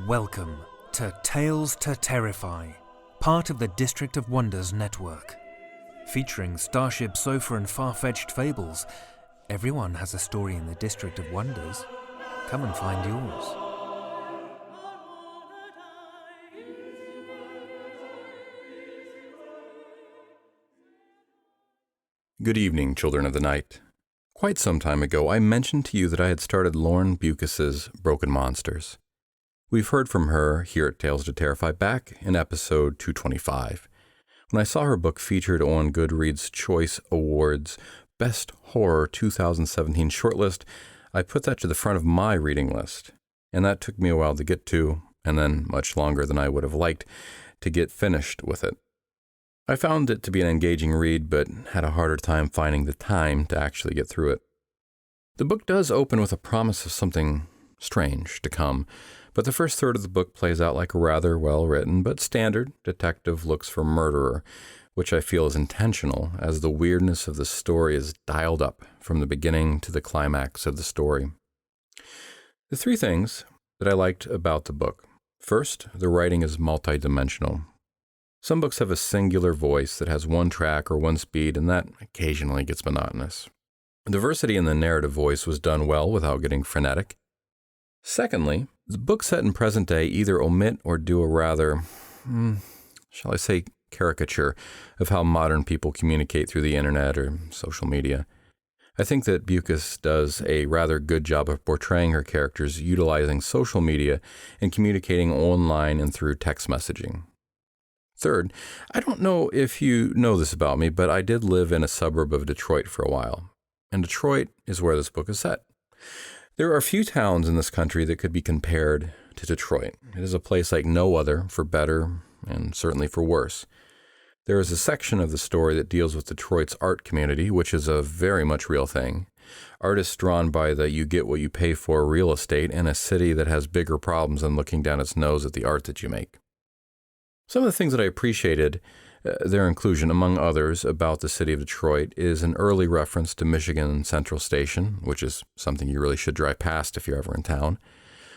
Welcome to Tales to Terrify, part of the District of Wonders network. Featuring Starship Sofa and far-fetched fables, everyone has a story in the District of Wonders. Come and find yours. Good evening, children of the night. Quite some time ago, I mentioned to you that I had started Lauren Bukas's Broken Monsters. We've heard from her here at Tales to Terrify back in episode 225, when I saw her book featured on Goodreads Choice Awards Best Horror 2017 shortlist. I put that to the front of my reading list, and that took me a while to get to, and then much longer than I would have liked to get finished with it. I found it to be an engaging read, but had a harder time finding the time to actually get through it. The book does open with a promise of something strange to come, but the first third of the book plays out like a rather well-written but standard detective looks for murderer, which I feel is intentional, as the weirdness of the story is dialed up from the beginning to the climax of the story. The three things that I liked about the book. First, the writing is multidimensional. Some books have a singular voice that has one track or one speed, and that occasionally gets monotonous. Diversity in the narrative voice was done well without getting frenetic. Secondly, the books set in present day either omit or do a rather, shall I say, caricature of how modern people communicate through the internet or social media. I think that Bukas does a rather good job of portraying her characters utilizing social media and communicating online and through text messaging. Third, I don't know if you know this about me, but I did live in a suburb of Detroit for a while, and Detroit is where this book is set. There are few towns in this country that could be compared to Detroit. It is a place like no other, for better and certainly for worse. There is a section of the story that deals with Detroit's art community, which is a very much real thing. Artists drawn by the you get what you pay for real estate in a city that has bigger problems than looking down its nose at the art that you make. Some of the things that I appreciated their inclusion, among others, about the city of Detroit is an early reference to Michigan Central Station, which is something you really should drive past if you're ever in town.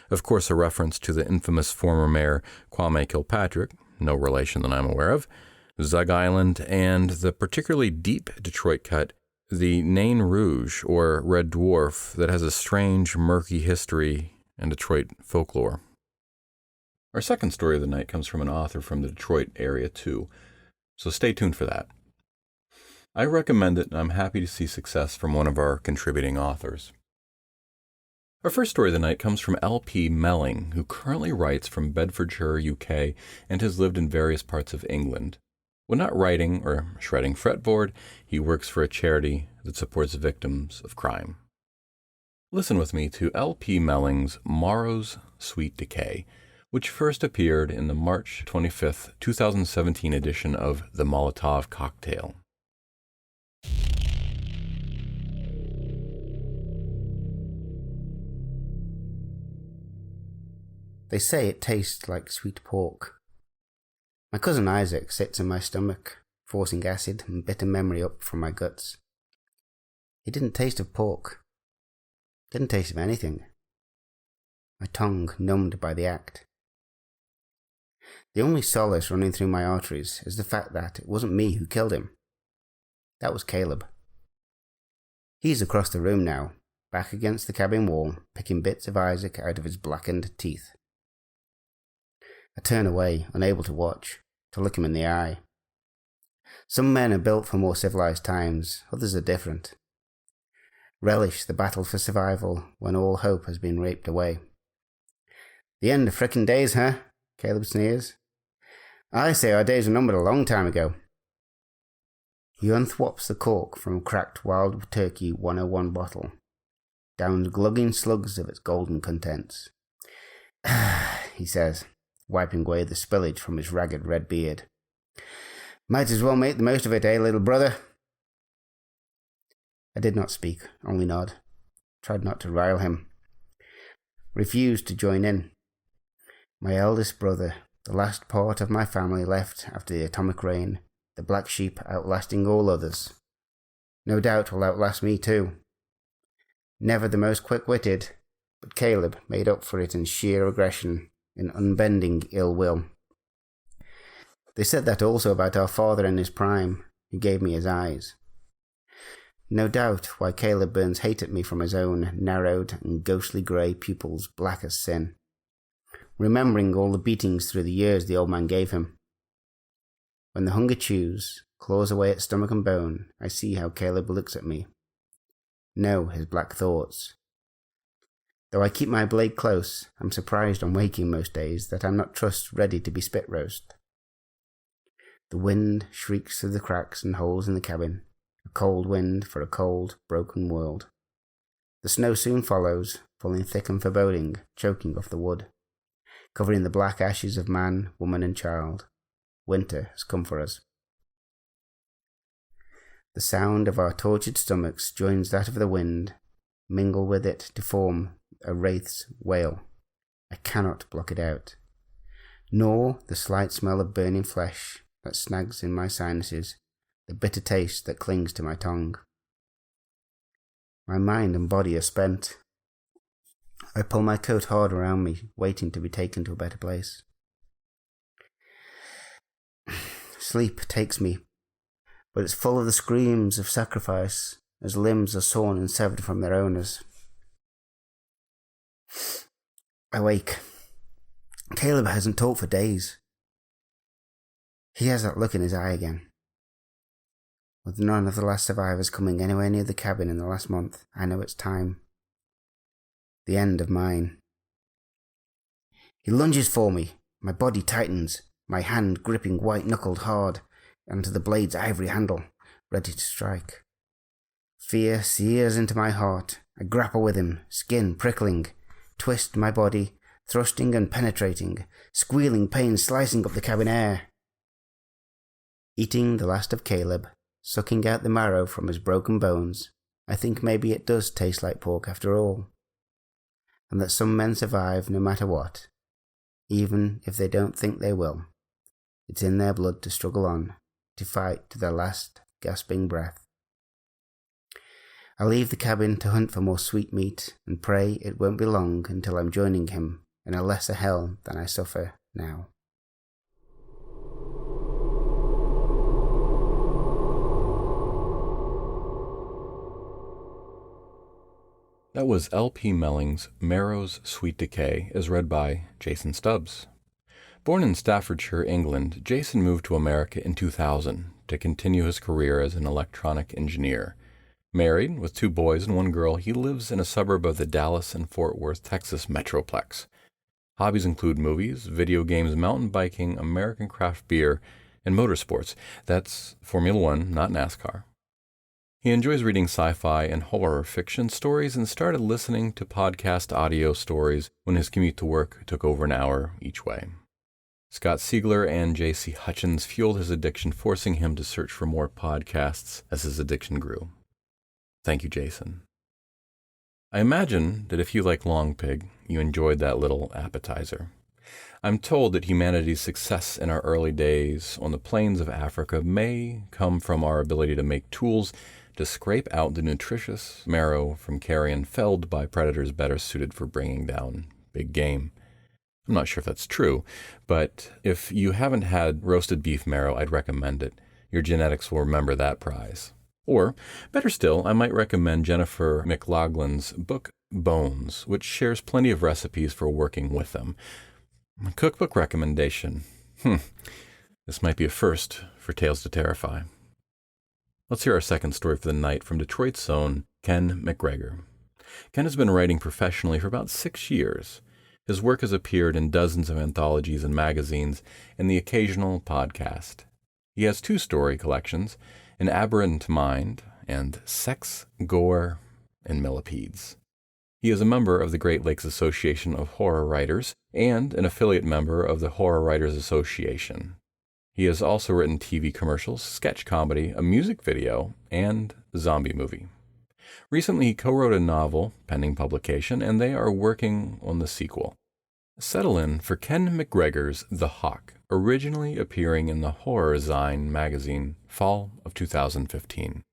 Of course, a reference to the infamous former mayor Kwame Kilpatrick, no relation that I'm aware of, Zug Island, and the particularly deep Detroit cut, the Nain Rouge, or Red Dwarf, that has a strange, murky history and Detroit folklore. Our second story of the night comes from an author from the Detroit area, too, so stay tuned for that. I recommend it, and I'm happy to see success from one of our contributing authors. Our first story of the night comes from L.P. Melling, who currently writes from Bedfordshire, UK, and has lived in various parts of England. When not writing or shredding fretboard, he works for a charity that supports victims of crime. Listen with me to L.P. Melling's Marrow's Sweet Decay, which first appeared in the March 25th, 2017 edition of The Molotov Cocktail. They say it tastes like sweet pork. My cousin Isaac sits in my stomach, forcing acid and bitter memory up from my guts. It didn't taste of pork. Didn't taste of anything. My tongue numbed by the act. The only solace running through my arteries is the fact that it wasn't me who killed him. That was Caleb. He's across the room now, back against the cabin wall, picking bits of Isaac out of his blackened teeth. I turn away, unable to watch, to look him in the eye. Some men are built for more civilized times, others are different. Relish the battle for survival when all hope has been raped away. The end of frickin' days, huh? Caleb sneers. I say our days were numbered a long time ago. He unthwops the cork from a cracked Wild Turkey 101 bottle, downs glugging slugs of its golden contents. He says, wiping away the spillage from his ragged red beard. Might as well make the most of it, eh, little brother? I did not speak, only nod. Tried not to rile him. Refused to join in. My eldest brother, the last part of my family left after the atomic rain, the black sheep outlasting all others. No doubt will outlast me too. Never the most quick-witted, but Caleb made up for it in sheer aggression in unbending ill will. They said that also about our father in his prime, who gave me his eyes. No doubt why Caleb burns hate at me from his own narrowed and ghostly grey pupils black as sin, remembering all the beatings through the years the old man gave him. When the hunger chews, claws away at stomach and bone, I see how Caleb looks at me. Know his black thoughts. Though I keep my blade close, I'm surprised on waking most days that I'm not trussed ready to be spit roast. The wind shrieks through the cracks and holes in the cabin, a cold wind for a cold, broken world. The snow soon follows, falling thick and foreboding, choking off the wood, covering the black ashes of man, woman and child. Winter has come for us. The sound of our tortured stomachs joins that of the wind, mingle with it to form a wraith's wail. I cannot block it out, nor the slight smell of burning flesh that snags in my sinuses, the bitter taste that clings to my tongue. My mind and body are spent. I pull my coat hard around me, waiting to be taken to a better place. Sleep takes me, but it's full of the screams of sacrifice as limbs are sawn and severed from their owners. I wake. Caleb hasn't talked for days. He has that look in his eye again. With none of the last survivors coming anywhere near the cabin in the last month, I know it's time. The end of mine. He lunges for me. My body tightens, my hand gripping white-knuckled hard onto the blade's ivory handle, ready to strike. Fear sears into my heart. I grapple with him, skin prickling, twist my body, thrusting and penetrating, squealing pain slicing up the cabin air. Eating the last of Caleb, sucking out the marrow from his broken bones, I think maybe it does taste like pork after all, and that some men survive no matter what, even if they don't think they will. It's in their blood to struggle on, to fight to their last gasping breath. I leave the cabin to hunt for more sweet meat and pray it won't be long until I'm joining him in a lesser hell than I suffer now. That was L.P. Melling's Marrow's Sweet Decay, as read by Jason Stubbs. Born in Staffordshire, England, Jason moved to America in 2000 to continue his career as an electronic engineer. Married, with 2 boys and 1 girl, he lives in a suburb of the Dallas and Fort Worth, Texas metroplex. Hobbies include movies, video games, mountain biking, American craft beer, and motorsports. That's Formula One, not NASCAR. He enjoys reading sci-fi and horror fiction stories and started listening to podcast audio stories when his commute to work took over an hour each way. Scott Siegler and J.C. Hutchins fueled his addiction, forcing him to search for more podcasts as his addiction grew. Thank you, Jason. I imagine that if you like Long Pig, you enjoyed that little appetizer. I'm told that humanity's success in our early days on the plains of Africa may come from our ability to make tools to scrape out the nutritious marrow from carrion felled by predators better suited for bringing down big game. I'm not sure if that's true, but if you haven't had roasted beef marrow, I'd recommend it. Your genetics will remember that prize. Or, better still, I might recommend Jennifer McLaughlin's book, Bones, which shares plenty of recipes for working with them. A cookbook recommendation. This might be a first for Tales to Terrify. Let's hear our second story for the night from Detroit's own Ken MacGregor. Ken has been writing professionally for about 6 years. His work has appeared in dozens of anthologies and magazines and the occasional podcast. He has 2 story collections, An Aberrant Mind and Sex, Gore, and Millipedes. He is a member of the Great Lakes Association of Horror Writers and an affiliate member of the Horror Writers Association. He has also written TV commercials, sketch comedy, a music video, and a zombie movie. Recently, he co-wrote a novel, pending publication, and they are working on the sequel. Settle in for Ken MacGregor's The Hawk, originally appearing in the Horror Zine magazine, fall of 2015.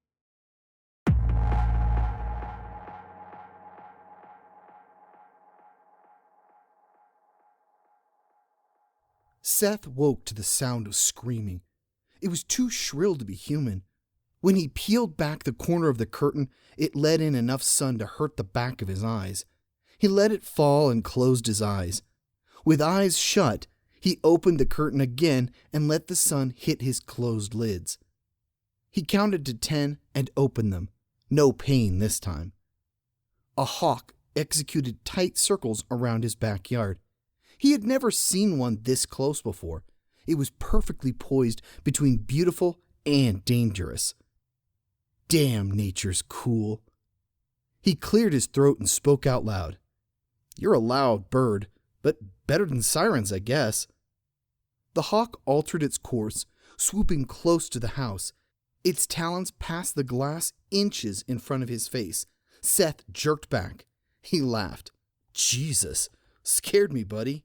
Seth woke to the sound of screaming. It was too shrill to be human. When he peeled back the corner of the curtain, it let in enough sun to hurt the back of his eyes. He let it fall and closed his eyes. With eyes shut, he opened the curtain again and let the sun hit his closed lids. He counted to 10 and opened them. No pain this time. A hawk executed tight circles around his backyard. He had never seen one this close before. It was perfectly poised between beautiful and dangerous. Damn, nature's cool. He cleared his throat and spoke out loud. You're a loud bird, but better than sirens, I guess. The hawk altered its course, swooping close to the house. Its talons passed the glass inches in front of his face. Seth jerked back. He laughed. Jesus, scared me, buddy.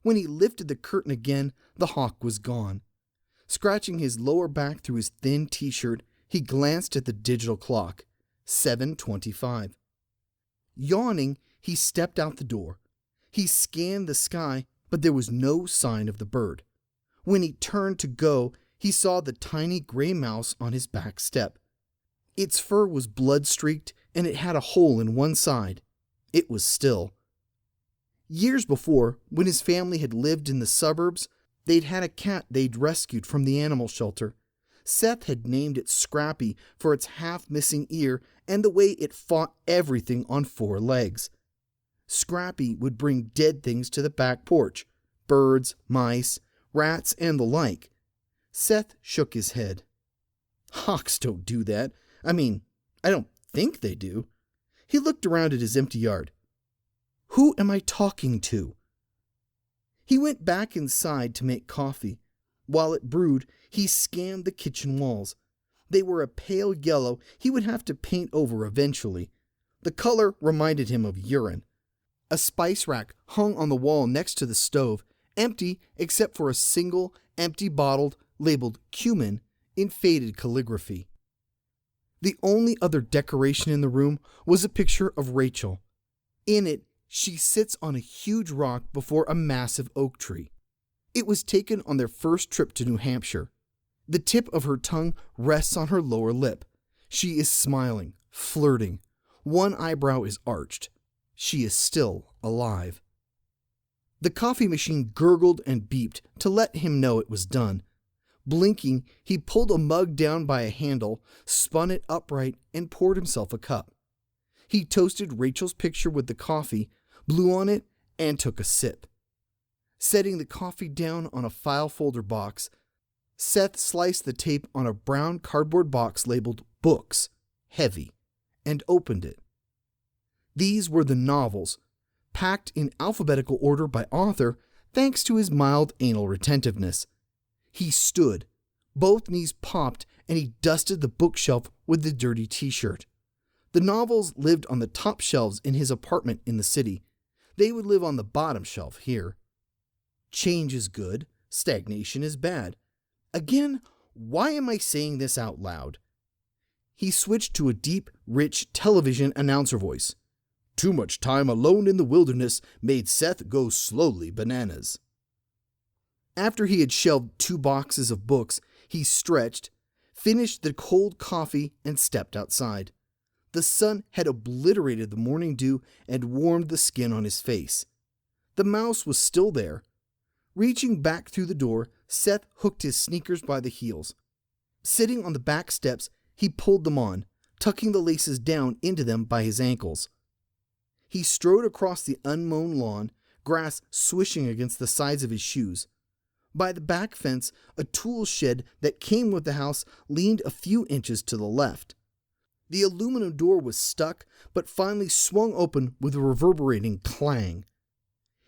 When he lifted the curtain again, the hawk was gone. Scratching his lower back through his thin t-shirt, he glanced at the digital clock. 7:25. Yawning, he stepped out the door. He scanned the sky, but there was no sign of the bird. When he turned to go, he saw the tiny gray mouse on his back step. Its fur was blood-streaked, and it had a hole in one side. It was still. Years before, when his family had lived in the suburbs, they'd had a cat they'd rescued from the animal shelter. Seth had named it Scrappy for its half-missing ear and the way it fought everything on 4 legs. Scrappy would bring dead things to the back porch, birds, mice, rats, and the like. Seth shook his head. Hawks don't do that. I don't think they do. He looked around at his empty yard. Who am I talking to? He went back inside to make coffee. While it brewed, he scanned the kitchen walls. They were a pale yellow he would have to paint over eventually. The color reminded him of urine. A spice rack hung on the wall next to the stove, empty except for a single empty bottle labeled cumin in faded calligraphy. The only other decoration in the room was a picture of Rachel. In it, she sits on a huge rock before a massive oak tree. It was taken on their first trip to New Hampshire. The tip of her tongue rests on her lower lip. She is smiling, flirting. One eyebrow is arched. She is still alive. The coffee machine gurgled and beeped to let him know it was done. Blinking, he pulled a mug down by a handle, spun it upright, and poured himself a cup. He toasted Rachel's picture with the coffee, blew on it, and took a sip. Setting the coffee down on a file folder box, Seth sliced the tape on a brown cardboard box labeled Books, Heavy, and opened it. These were the novels, packed in alphabetical order by author thanks to his mild anal retentiveness. He stood. Both knees popped, and he dusted the bookshelf with the dirty t-shirt. The novels lived on the top shelves in his apartment in the city. They would live on the bottom shelf here. Change is good. Stagnation is bad. Again, why am I saying this out loud? He switched to a deep, rich television announcer voice. Too much time alone in the wilderness made Seth go slowly bananas. After he had shelved 2 boxes of books, he stretched, finished the cold coffee, and stepped outside. The sun had obliterated the morning dew and warmed the skin on his face. The mouse was still there. Reaching back through the door, Seth hooked his sneakers by the heels. Sitting on the back steps, he pulled them on, tucking the laces down into them by his ankles. He strode across the unmown lawn, grass swishing against the sides of his shoes. By the back fence, a tool shed that came with the house leaned a few inches to the left. The aluminum door was stuck, but finally swung open with a reverberating clang.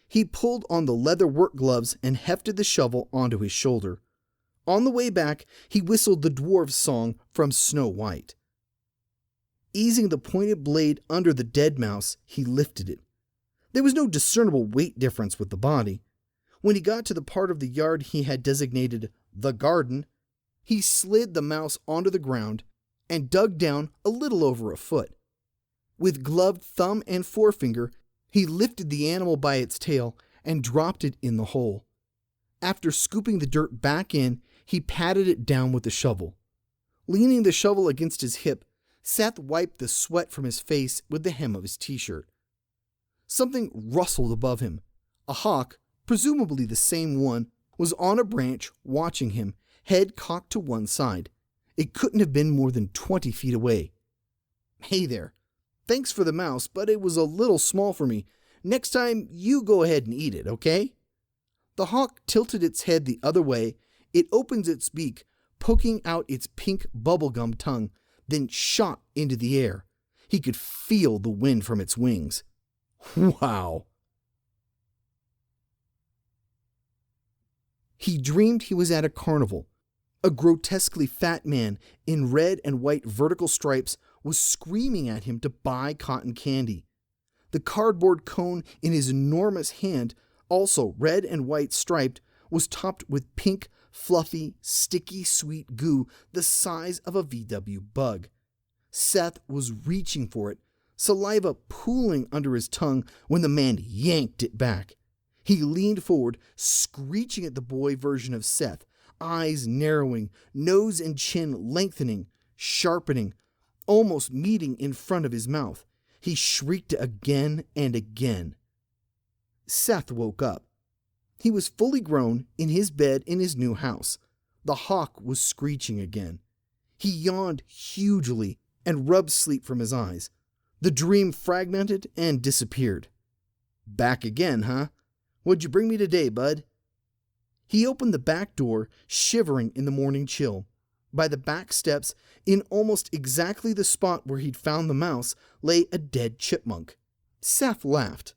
He pulled on the leather work gloves and hefted the shovel onto his shoulder. On the way back, he whistled the dwarf's song from Snow White. Easing the pointed blade under the dead mouse, he lifted it. There was no discernible weight difference with the body. When he got to the part of the yard he had designated the garden, he slid the mouse onto the ground and dug down a little over a foot. With gloved thumb and forefinger, he lifted the animal by its tail and dropped it in the hole. After scooping the dirt back in, he patted it down with the shovel. Leaning the shovel against his hip, Seth wiped the sweat from his face with the hem of his t-shirt. Something rustled above him. A hawk, presumably the same one, was on a branch watching him, head cocked to one side. It couldn't have been more than 20 feet away. "Hey there. Thanks for the mouse, but it was a little small for me. Next time, you go ahead and eat it, okay?" The hawk tilted its head the other way. It opened its beak, poking out its pink bubblegum tongue, then shot into the air. He could feel the wind from its wings. Wow! He dreamed he was at a carnival. A grotesquely fat man in red and white vertical stripes was screaming at him to buy cotton candy. The cardboard cone in his enormous hand, also red and white striped, was topped with pink, fluffy, sticky sweet goo the size of a VW bug. Seth was reaching for it, saliva pooling under his tongue when the man yanked it back. He leaned forward, screeching at the boy version of Seth, eyes narrowing, nose and chin lengthening, sharpening, almost meeting in front of his mouth. He shrieked again and again. Seth woke up. He was fully grown in his bed in his new house. The hawk was screeching again. He yawned hugely and rubbed sleep from his eyes. The dream fragmented and disappeared. "Back again, huh? What'd you bring me today, bud?" He opened the back door, shivering in the morning chill. By the back steps, in almost exactly the spot where he'd found the mouse, lay a dead chipmunk. Seth laughed.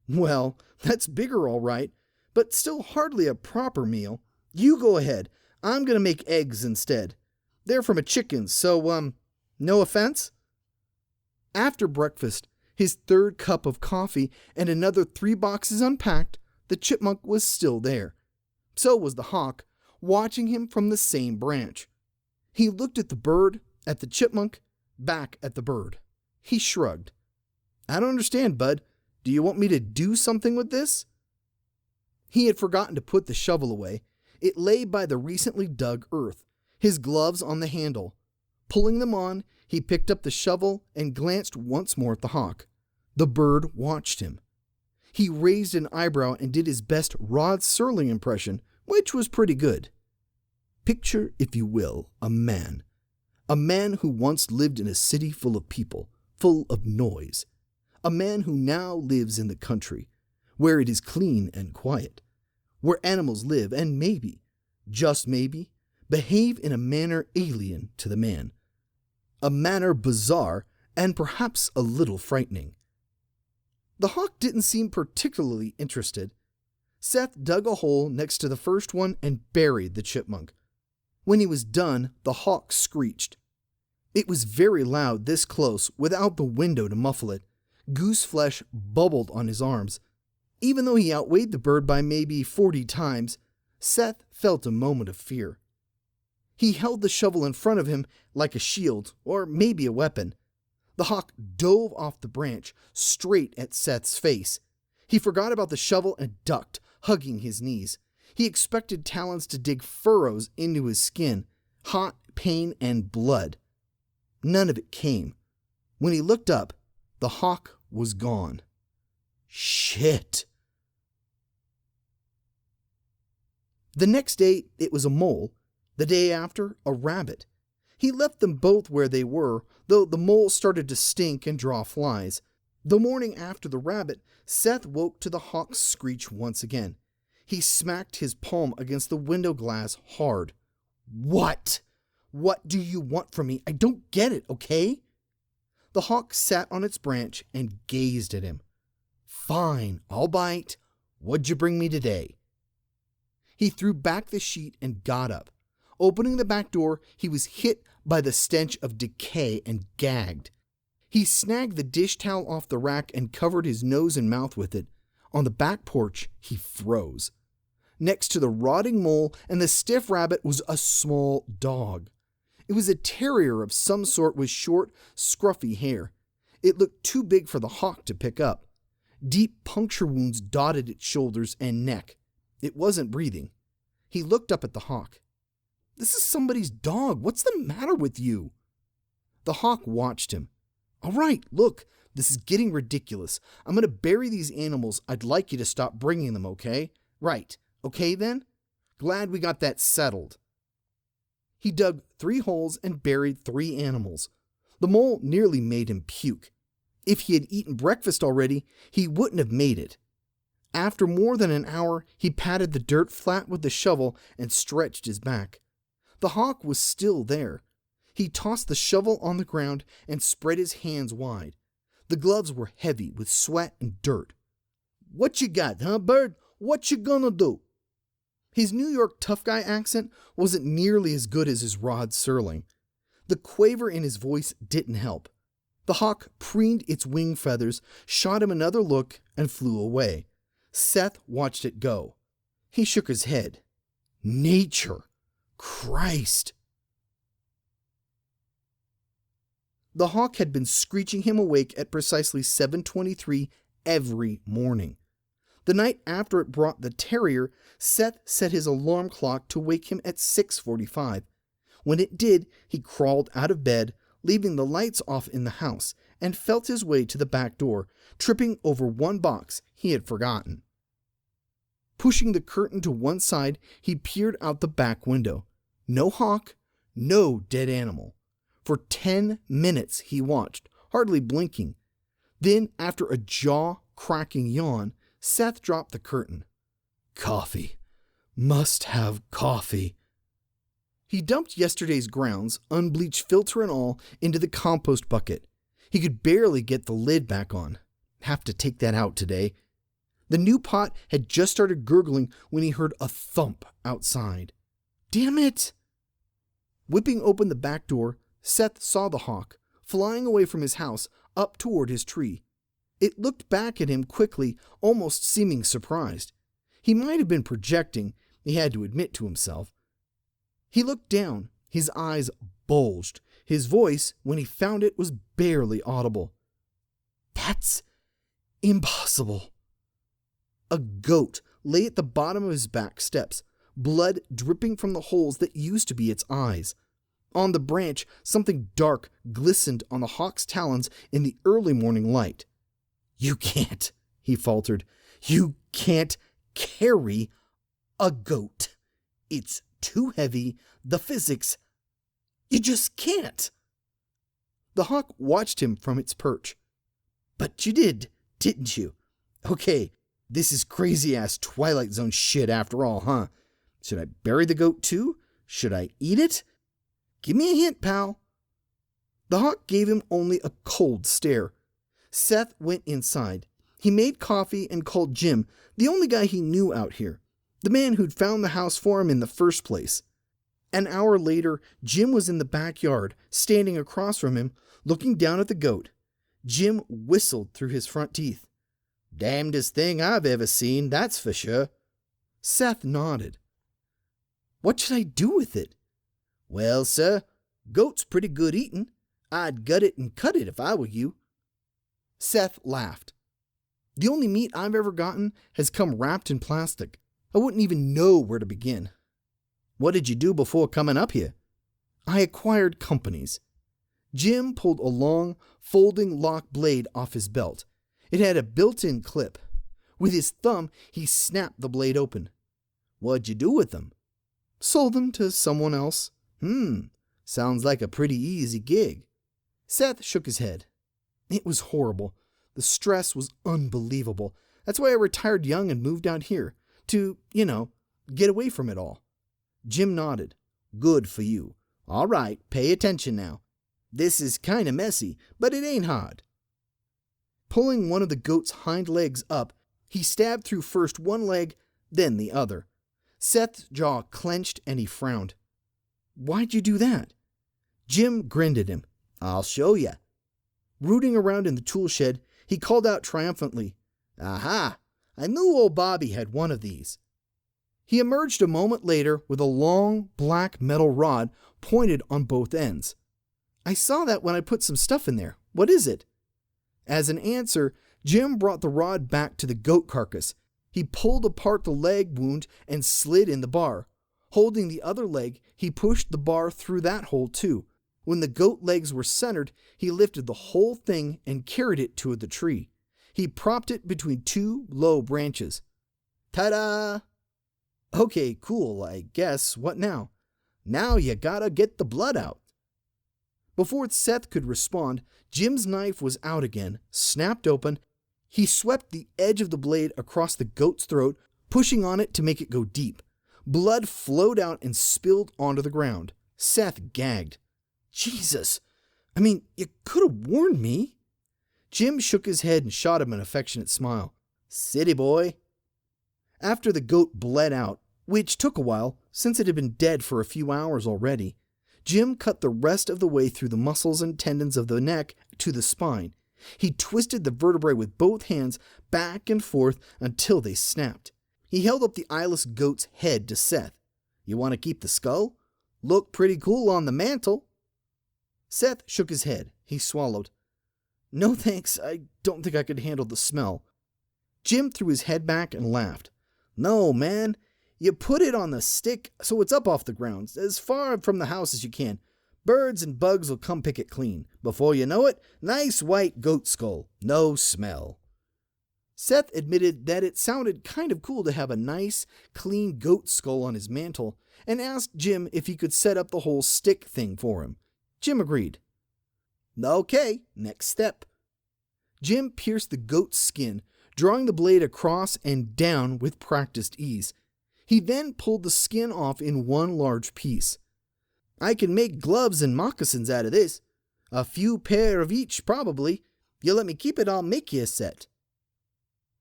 "Well, that's bigger all right, but still hardly a proper meal. You go ahead. I'm going to make eggs instead. They're from a chicken, so, no offense?" After breakfast, his third cup of coffee, and another 3 boxes unpacked, the chipmunk was still there. So was the hawk, watching him from the same branch. He looked at the bird, at the chipmunk, back at the bird. He shrugged. "I don't understand, bud. Do you want me to do something with this?" He had forgotten to put the shovel away. It lay by the recently dug earth, his gloves on the handle. Pulling them on, he picked up the shovel and glanced once more at the hawk. The bird watched him. He raised an eyebrow and did his best Rod Serling impression, which was pretty good. Picture, if you will, a man who once lived in a city full of people, full of noise. A man who now lives in the country, where it is clean and quiet, where animals live and maybe, just maybe, behave in a manner alien to the man. A manner bizarre and perhaps a little frightening. The hawk didn't seem particularly interested. Seth dug a hole next to the first one and buried the chipmunk. When he was done, the hawk screeched. It was very loud this close without the window to muffle it. Goose flesh bubbled on his arms. Even though he outweighed the bird by maybe 40 times, Seth felt a moment of fear. He held the shovel in front of him like a shield, or maybe a weapon. The hawk dove off the branch, straight at Seth's face. He forgot about the shovel and ducked, hugging his knees. He expected talons to dig furrows into his skin, hot pain and blood. None of it came. When he looked up, the hawk was gone. Shit! The next day, it was a mole. The day after, a rabbit. He left them both where they were, though the mole started to stink and draw flies. The morning after the rabbit, Seth woke to the hawk's screech once again. He smacked his palm against the window glass hard. "What? What do you want from me? I don't get it, okay?" The hawk sat on its branch and gazed at him. "Fine, I'll bite. What'd you bring me today?" He threw back the sheet and got up. Opening the back door, he was hit by the stench of decay and gagged. He snagged the dish towel off the rack and covered his nose and mouth with it. On the back porch, he froze. Next to the rotting mole and the stiff rabbit was a small dog. It was a terrier of some sort with short, scruffy hair. It looked too big for the hawk to pick up. Deep puncture wounds dotted its shoulders and neck. It wasn't breathing. He looked up at the hawk. "This is somebody's dog. What's the matter with you?" The hawk watched him. "All right, look, this is getting ridiculous. I'm going to bury these animals. I'd like you to stop bringing them, okay? Right, okay then? Glad we got that settled." He dug 3 holes and buried 3 animals. The mole nearly made him puke. If he had eaten breakfast already, he wouldn't have made it. After more than an hour, he patted the dirt flat with the shovel and stretched his back. The hawk was still there. He tossed the shovel on the ground and spread his hands wide. The gloves were heavy with sweat and dirt. "What you got, huh, bird? What you gonna do?" His New York tough guy accent wasn't nearly as good as his Rod Serling. The quaver in his voice didn't help. The hawk preened its wing feathers, shot him another look, and flew away. Seth watched it go. He shook his head. Nature! Christ! The hawk had been screeching him awake at precisely 7:23 every morning. The night after it brought the terrier, Seth set his alarm clock to wake him at 6:45. When it did, he crawled out of bed, leaving the lights off in the house, and felt his way to the back door, tripping over one box he had forgotten. Pushing the curtain to one side, he peered out the back window. No hawk, no dead animal. For 10 minutes he watched, hardly blinking. Then, after a jaw-cracking yawn, Seth dropped the curtain. Coffee. Must have coffee. He dumped yesterday's grounds, unbleached filter and all, into the compost bucket. He could barely get the lid back on. Have to take that out today. The new pot had just started gurgling when he heard a thump outside. Damn it! Whipping open the back door, Seth saw the hawk, flying away from his house, up toward his tree. It looked back at him quickly, almost seeming surprised. He might have been projecting, he had to admit to himself. He looked down, his eyes bulged. His voice, when he found it, was barely audible. That's impossible. A goat lay at the bottom of his back steps, blood dripping from the holes that used to be its eyes. On the branch, something dark glistened on the hawk's talons in the early morning light. You can't, he faltered. You can't carry a goat. It's too heavy. The physics. You just can't. The hawk watched him from its perch. But you did, didn't you? Okay, this is crazy-ass Twilight Zone shit after all, huh? Should I bury the goat too? Should I eat it? Give me a hint, pal. The hawk gave him only a cold stare. Seth went inside. He made coffee and called Jim, the only guy he knew out here, the man who'd found the house for him in the first place. An hour later, Jim was in the backyard, standing across from him, looking down at the goat. Jim whistled through his front teeth. Damnedest thing I've ever seen, that's for sure. Seth nodded. What should I do with it? Well, sir, goat's pretty good eating. I'd gut it and cut it if I were you. Seth laughed. The only meat I've ever gotten has come wrapped in plastic. I wouldn't even know where to begin. What did you do before coming up here? I acquired companies. Jim pulled a long, folding lock blade off his belt. It had a built-in clip. With his thumb, he snapped the blade open. What'd you do with them? Sold them to someone else. Sounds like a pretty easy gig. Seth shook his head. It was horrible. The stress was unbelievable. That's why I retired young and moved out here. To, get away from it all. Jim nodded. Good for you. All right, pay attention now. This is kind of messy, but it ain't hard. Pulling one of the goat's hind legs up, he stabbed through first one leg, then the other. Seth's jaw clenched and he frowned. Why'd you do that? Jim grinned at him. I'll show ya. Rooting around in the tool shed, he called out triumphantly. Aha! I knew old Bobby had one of these. He emerged a moment later with a long, black metal rod pointed on both ends. I saw that when I put some stuff in there. What is it? As an answer, Jim brought the rod back to the goat carcass. He pulled apart the leg wound and slid in the bar. Holding the other leg, he pushed the bar through that hole too. When the goat legs were centered, he lifted the whole thing and carried it to the tree. He propped it between two low branches. Ta-da! Okay, cool, I guess. What now? Now you gotta get the blood out. Before Seth could respond, Jim's knife was out again, snapped open. He swept the edge of the blade across the goat's throat, pushing on it to make it go deep. Blood flowed out and spilled onto the ground. Seth gagged. Jesus! I mean, you could have warned me. Jim shook his head and shot him an affectionate smile. City boy. After the goat bled out, which took a while since it had been dead for a few hours already, Jim cut the rest of the way through the muscles and tendons of the neck to the spine. He twisted the vertebrae with both hands back and forth until they snapped. He held up the eyeless goat's head to Seth. You want to keep the skull? Look pretty cool on the mantle. Seth shook his head. He swallowed. No thanks, I don't think I could handle the smell. Jim threw his head back and laughed. No, man. You put it on the stick so it's up off the ground, as far from the house as you can. Birds and bugs will come pick it clean. Before you know it, nice white goat skull. No smell. Seth admitted that it sounded kind of cool to have a nice, clean goat skull on his mantle, and asked Jim if he could set up the whole stick thing for him. Jim agreed. Okay, next step. Jim pierced the goat's skin, drawing the blade across and down with practiced ease. He then pulled the skin off in one large piece. I can make gloves and moccasins out of this. A few pair of each, probably. You let me keep it, I'll make you a set.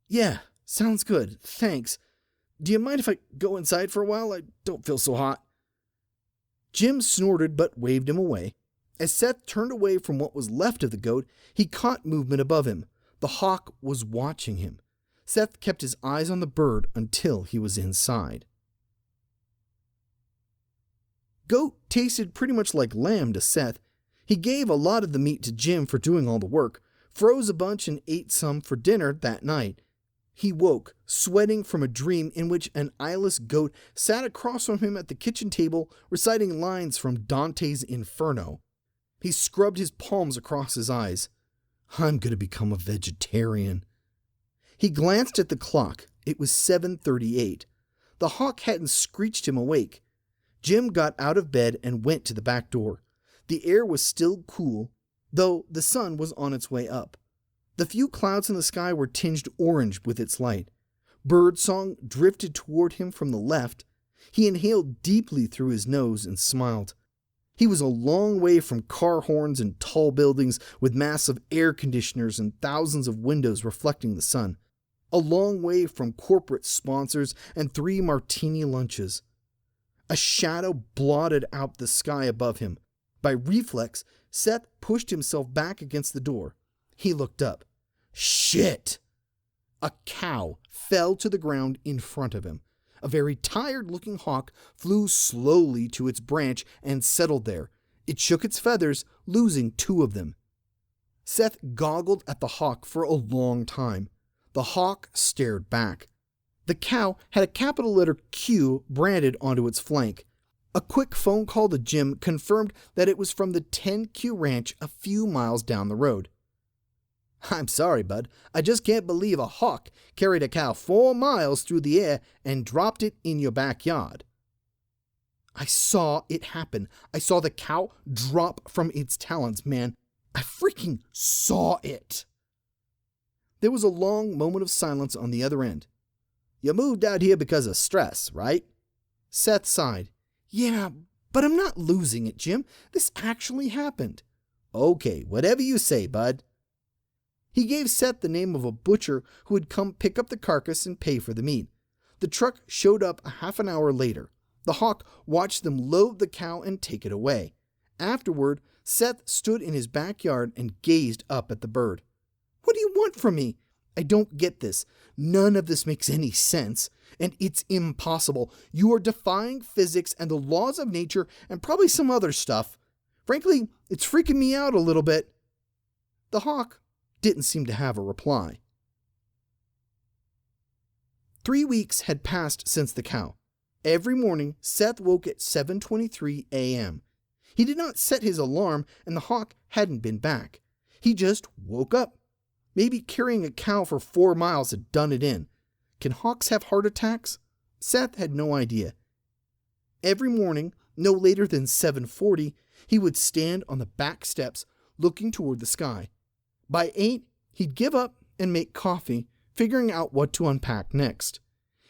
Yeah, sounds good. Thanks. Do you mind if I go inside for a while? I don't feel so hot. Jim snorted but waved him away. As Seth turned away from what was left of the goat, he caught movement above him. The hawk was watching him. Seth kept his eyes on the bird until he was inside. Goat tasted pretty much like lamb to Seth. He gave a lot of the meat to Jim for doing all the work, froze a bunch and ate some for dinner that night. He woke, sweating from a dream in which an eyeless goat sat across from him at the kitchen table, reciting lines from Dante's Inferno. He scrubbed his palms across his eyes. I'm going to become a vegetarian. He glanced at the clock. It was 7:38. The hawk hadn't screeched him awake. Jim got out of bed and went to the back door. The air was still cool, though the sun was on its way up. The few clouds in the sky were tinged orange with its light. Birdsong drifted toward him from the left. He inhaled deeply through his nose and smiled. He was a long way from car horns and tall buildings with massive air conditioners and thousands of windows reflecting the sun. A long way from corporate sponsors and 3 martini lunches. A shadow blotted out the sky above him. By reflex, Seth pushed himself back against the door. He looked up. Shit! A cow fell to the ground in front of him. A very tired-looking hawk flew slowly to its branch and settled there. It shook its feathers, losing 2 of them. Seth goggled at the hawk for a long time. The hawk stared back. The cow had a capital letter Q branded onto its flank. A quick phone call to Jim confirmed that it was from the 10Q ranch a few miles down the road. I'm sorry, bud. I just can't believe a hawk carried a cow 4 miles through the air and dropped it in your backyard. I saw it happen. I saw the cow drop from its talons, man. I freaking saw it. There was a long moment of silence on the other end. You moved out here because of stress, right? Seth sighed. Yeah, but I'm not losing it, Jim. This actually happened. Okay, whatever you say, bud. He gave Seth the name of a butcher who would come pick up the carcass and pay for the meat. The truck showed up a half an hour later. The hawk watched them load the cow and take it away. Afterward, Seth stood in his backyard and gazed up at the bird. What do you want from me? I don't get this. None of this makes any sense, and it's impossible. You are defying physics and the laws of nature and probably some other stuff. Frankly, it's freaking me out a little bit. The hawk didn't seem to have a reply. 3 weeks had passed since the cow. Every morning, Seth woke at 7:23 a.m. He did not set his alarm, and the hawk hadn't been back. He just woke up. Maybe carrying a cow for 4 miles had done it in. Can hawks have heart attacks? Seth had no idea. Every morning, no later than 7:40, he would stand on the back steps looking toward the sky. By 8, he'd give up and make coffee, figuring out what to unpack next.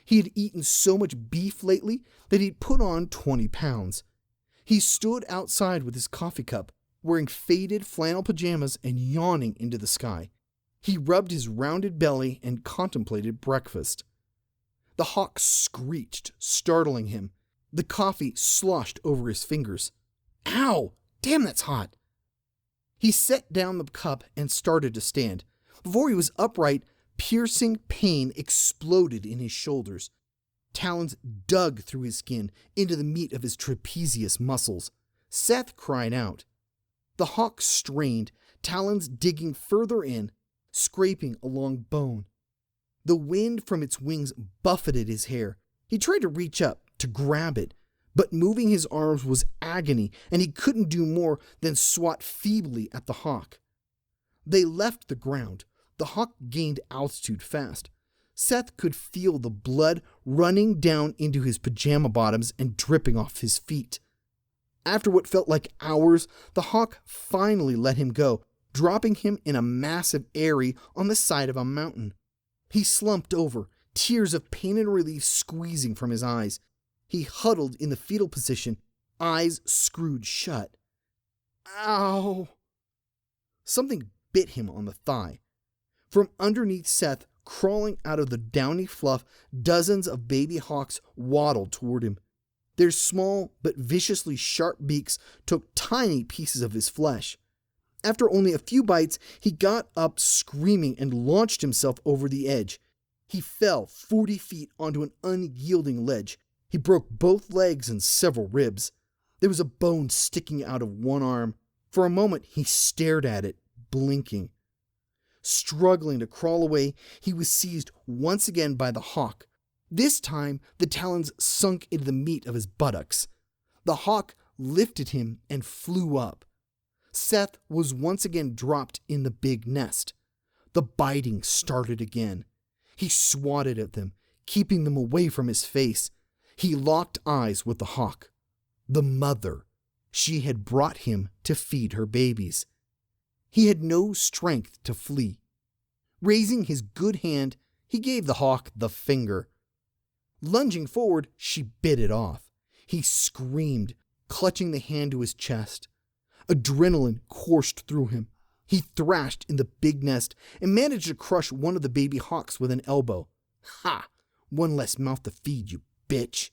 He had eaten so much beef lately that he'd put on 20 pounds. He stood outside with his coffee cup, wearing faded flannel pajamas and yawning into the sky. He rubbed his rounded belly and contemplated breakfast. The hawk screeched, startling him. The coffee sloshed over his fingers. Ow! Damn, that's hot! He set down the cup and started to stand. Before he was upright, piercing pain exploded in his shoulders. Talons dug through his skin into the meat of his trapezius muscles. Seth cried out. The hawk strained, talons digging further in, scraping along bone. The wind from its wings buffeted his hair. He tried to reach up, to grab it, but moving his arms was agony, and he couldn't do more than swat feebly at the hawk. They left the ground. The hawk gained altitude fast. Seth could feel the blood running down into his pajama bottoms and dripping off his feet. After what felt like hours, the hawk finally let him go, dropping him in a massive eyrie on the side of a mountain. He slumped over, tears of pain and relief squeezing from his eyes. He huddled in the fetal position, eyes screwed shut. Ow! Something bit him on the thigh. From underneath Seth, crawling out of the downy fluff, dozens of baby hawks waddled toward him. Their small but viciously sharp beaks took tiny pieces of his flesh. After only a few bites, he got up screaming and launched himself over the edge. He fell 40 feet onto an unyielding ledge. He broke both legs and several ribs. There was a bone sticking out of one arm. For a moment, he stared at it, blinking. Struggling to crawl away, he was seized once again by the hawk. This time, the talons sunk into the meat of his buttocks. The hawk lifted him and flew up. Seth was once again dropped in the big nest. The biting started again. He swatted at them, keeping them away from his face. He locked eyes with the hawk. The mother. She had brought him to feed her babies. He had no strength to flee. Raising his good hand, he gave the hawk the finger. Lunging forward, she bit it off. He screamed, clutching the hand to his chest. Adrenaline coursed through him. He thrashed in the big nest and managed to crush one of the baby hawks with an elbow. Ha! One less mouth to feed, you bitch.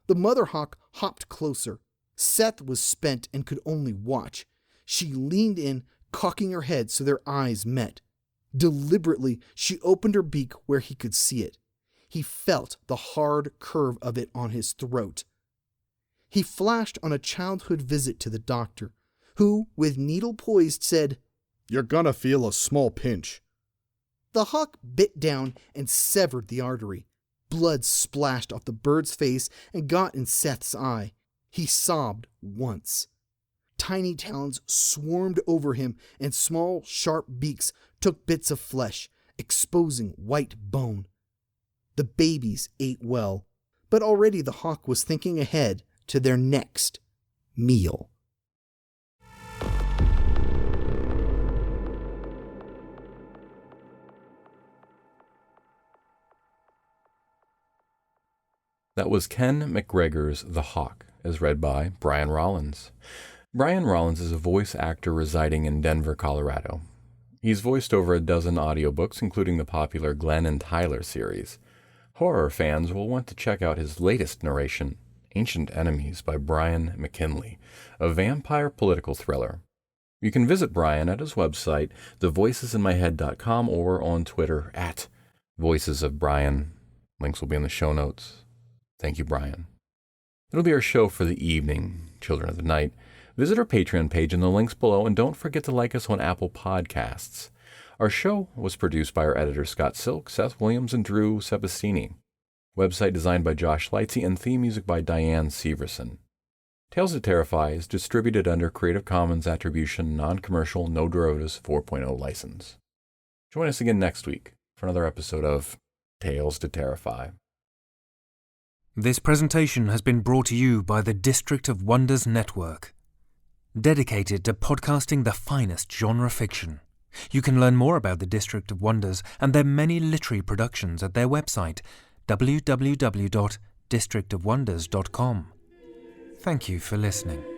The mother hawk hopped closer. Seth was spent and could only watch. She leaned in, cocking her head so their eyes met. Deliberately, she opened her beak where he could see it. He felt the hard curve of it on his throat. He flashed on a childhood visit to the doctor, who, with needle poised, said, "You're gonna feel a small pinch." The hawk bit down and severed the artery. Blood splashed off the bird's face and got in Seth's eye. He sobbed once. Tiny talons swarmed over him, and small, sharp beaks took bits of flesh, exposing white bone. The babies ate well, but already the hawk was thinking ahead to their next meal. That was Ken MacGregor's The Hawk, as read by Brian Rollins. Brian Rollins is a voice actor residing in Denver, Colorado. He's voiced over a dozen audiobooks, including the popular Glenn and Tyler series. Horror fans will want to check out his latest narration, Ancient Enemies by Brian McKinley, a vampire political thriller. You can visit Brian at his website, thevoicesinmyhead.com, or on Twitter at voicesofbrian. Links will be in the show notes. Thank you, Brian. It'll be our show for the evening, Children of the Night. Visit our Patreon page in the links below, and don't forget to like us on Apple Podcasts. Our show was produced by our editors Scott Silk, Seth Williams, and Drew Sebastini. Website designed by Josh Lightsey and theme music by Diane Severson. Tales to Terrify is distributed under Creative Commons Attribution Non-Commercial No Derivatives 4.0 license. Join us again next week for another episode of Tales to Terrify. This presentation has been brought to you by the District of Wonders Network, dedicated to podcasting the finest genre fiction. You can learn more about the District of Wonders and their many literary productions at their website, www.districtofwonders.com. Thank you for listening.